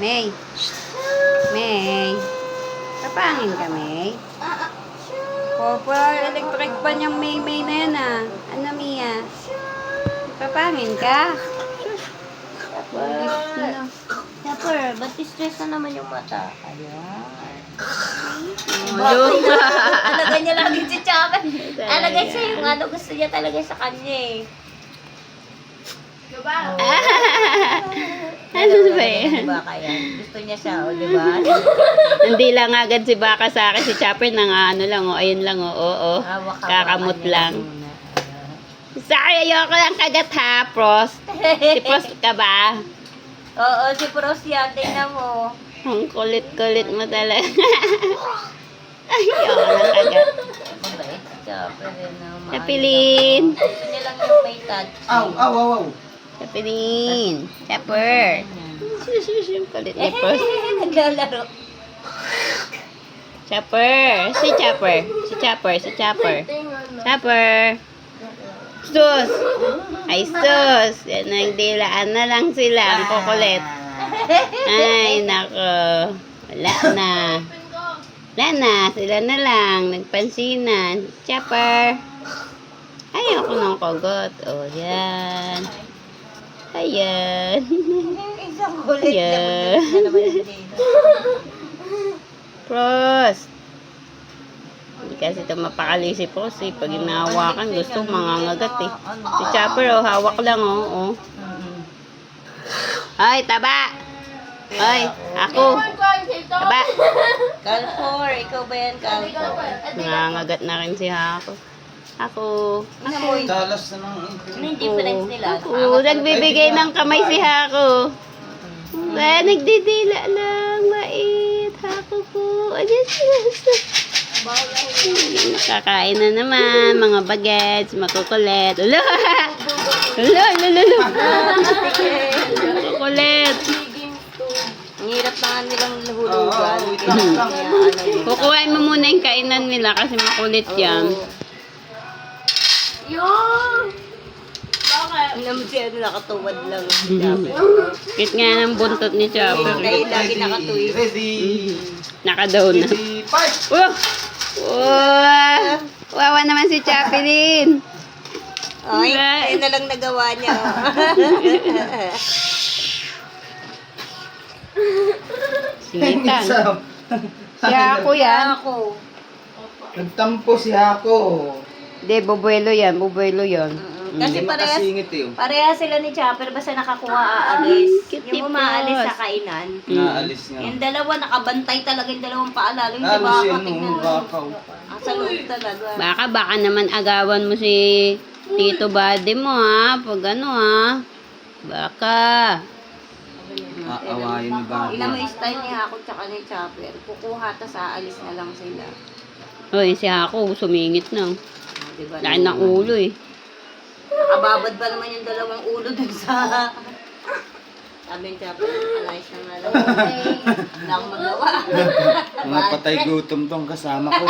May. May. Papangin ka, May. Opo, electric pa niyang May na yan ah. Ano, Mia? Papangin ka? Ano? Dapper, ba't stress na naman yung mata? Ayan. Bakit na? Alaga niya lagi si Chapa. Alaga siya yung ano gusto niya talaga sa kanya eh. Ano ba yan? Diba kaya? Gusto niya siya, o diba? Hindi lang agad si Baka sa akin. Si Chopper nang ano lang, o. Ayun lang, o. Oo. Kakamot lang. Sorry, ayoko lang kagat ha, Prost. Si Prost ka ba? Oo, si Pros yan. Tingnan mo. Ang kulit-kulit mo talaga. Ayoko lang kagat. Mabait si Chopper rin na maayos. Kapilin. Gusto niya lang yung may touch. Aw. Kapilin. Chopper. Yung kulit ni Prost. Naglalaro. Chopper. Si Chopper. Si Chopper. Si Chopper. Chopper. Sus! Ay, sus! Yan, nagdilaan na lang sila. Ang kukulit. Ay, nako. Wala na. Wala na. Sila na lang. Nagpansinan. Chopper. Ayoko ng kogot. O, yan. Ayan. Isang kulit Yeah. na naman yung dito. Prost. Hindi kasi ito mapakali si Prost eh. Pag inahawakan, gusto mangangagat eh. Si Chopper, oh, hawak lang, oh. Ay, taba! Ay, ako. Taba! Calfor, ikaw ba yan, Calfor? Nangangagat na rin si Hako. Ako. Talas na ng Ano yung difference nila? Ako. Nagbibigay ng kamay si Hako. Ba, nagdidila lang. Mait. Hako ko. Ayan siya. Kakain na naman. Mga bagets. Makukulit. Ulo! Ulo! Makukulit. Ang hirap na nga nilang hulugan. Kukuhain mo muna yung kainan nila kasi makulit yan. Bakit? Naman siya nakatuwad lang. Kit nga ng buntot ni Chopper. Kayo lagi nakatuwid. Ready. Nakadown na. Ready, fight! Wawa naman si Chapelin. Ay, ayun na lang nagawa niya. Singitan. Si Hako yan. Ako. Nagtampo si Hako. Hindi, bubuelo yan. Bubuelo yan. Kasi Hindi makasingit eh. parehas sila ni Chopper basta nakakuha aalis. cute Yung ni umaalis Boss. sa kainan. Naalis nga. Yung dalawa nakabantay talaga yung dalawang paalala. Yung si Ano siya Baka, tignan mo. bakaw. Sa loob talaga. Baka naman agawan mo si Tito Buddy mo ha. Pag ano ha. Baka. Aawayin ni Bobby. Ilan mo yung style ni Hako tsaka ni Chopper. Kukuha tas aalis na lang sila. Uy, si Hako sumingit na. Diba? Laki ng ulo eh. Nakababad pa naman yung dalawang ulo dun sa... Sabi ni Chopper, alayos na nga lang. Wala akong magawa. Mga patay gutom tong kasama ko.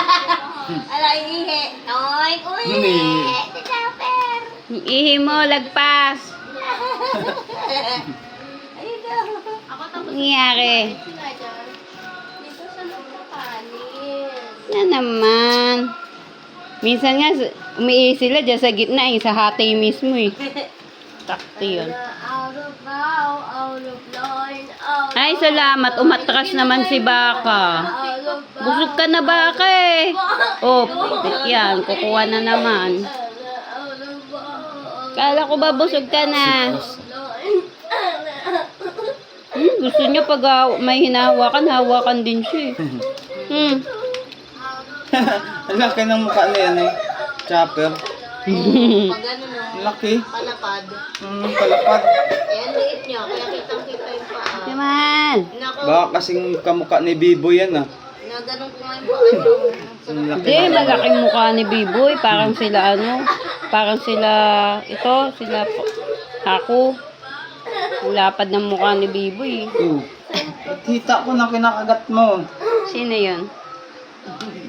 Alay, ihi. Oy, uy! Humihingi. Si Chopper! Yung ihi mo, lagpas. Ayun daw. Ang nangyari. Na naman. Minsan nga, umiihi sila dyan sa gitna eh. Sa hati mismo eh. Takti yun. Out of bow, out of line, out Ay, salamat. Umatras naman si Baka. of Busog ka na, Baka eh. Oh, yan. Kukuha na naman. Kala ko ba busog ka na? Gusto niya pag may hinahawakan, hawakan din siya eh. Ang laki ng mukha na yan eh. Chopper. Pag ano no, Ang laki. palapad. Palapad. Ayan, liit niya. Kaya kitang-kita yung paa. Naman. Nako, Baka kasing kamukha ni Bibo yan ah. na ganun ko nga yung paa niyo. Ang laki. Hindi, malaking mukha ni Biboy. Parang sila ano. Parang sila, ito, sila Hako. Ang lapad ng mukha ni Biboy. Hita ko na kinakagat mo. Sino yun?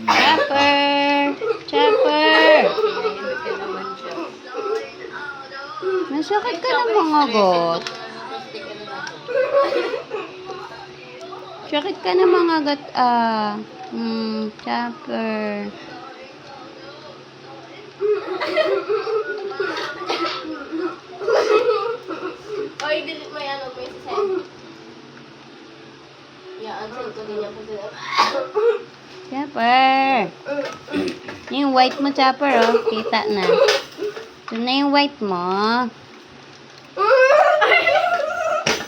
Chopper! Chopper! Nasakit ka ng mga got. Sakit ka na mga gat, Chopper. Oy, delete mo yan. Huwag mo isa-send. Yan, send ko din yan po sila. Chopper. Yung white mo, Chopper, oh. Kita na. Ito na yung white mo.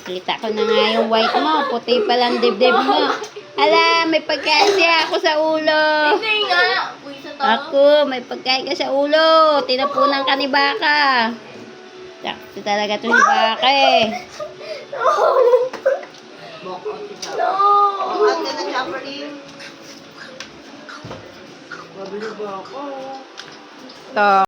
Kita ko na nga yung white mo. Puti pa lang dibdib mo. Ala, may pagkain siya ako sa ulo. Hindi nga. Uy, sa to. Ako, may pagkain ka sa ulo. Tinapunan ka ni Baka. Sakto talaga to si Baka eh. Walk out si Chopper. No. Walk out ka na, Chopper rin. Wabili ba ako? To.